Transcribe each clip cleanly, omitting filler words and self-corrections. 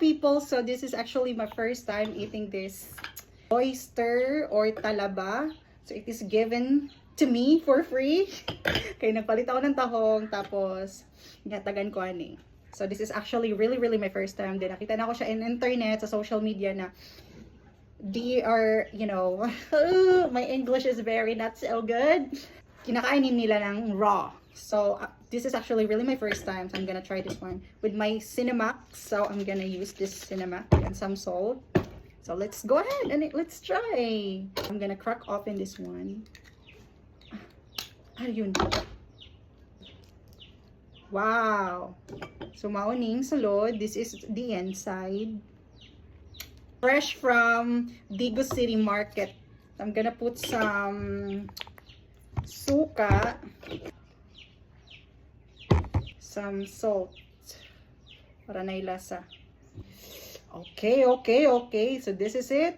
people, so this is actually my first time eating this oyster or talaba. So it is given to me for free. Kaya nagpalit ako ng tahong, tapos ginatagan ko ani. So this is actually really my first time. Then nakita na ko siya in internet, sa social media na they are, you know, my English is very not so good. Kinakainin nila ng raw. So this is actually really my first time. So I'm gonna try this one with my Cinemax. So I'm gonna use this Cinemax and some salt. So let's go ahead and let's try. I'm gonna crack open this one. Ayun. Wow. So mauning sulod. This is the inside. Fresh from Digo City Market. I'm gonna put some suka, some salt para nailasa. Okay. So this is it.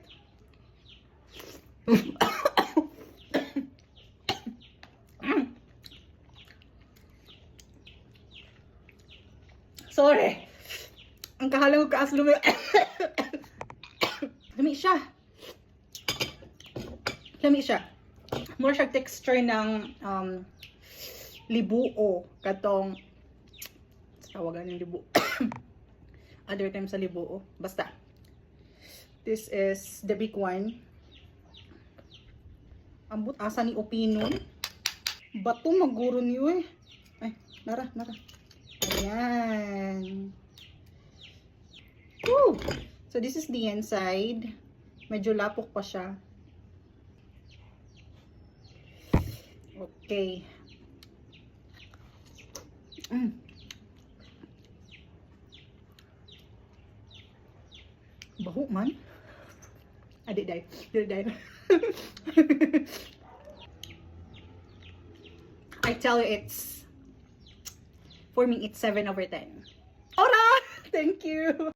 Sorry. Ang kahalang kaas lumi. Lami siya. More siya texture ng libuo. Katong tawagan ng libuo. Other times sa libuo. Basta. This is the big one. Ambot asa ni Opinon. Bato maguro niyo eh. Ay, nara. Ayan. Woo! So this is the inside. Medyo lapok pa siya. Okay. Baho man. Did I? I tell you, for me, it's 7/10. Ora! Thank you.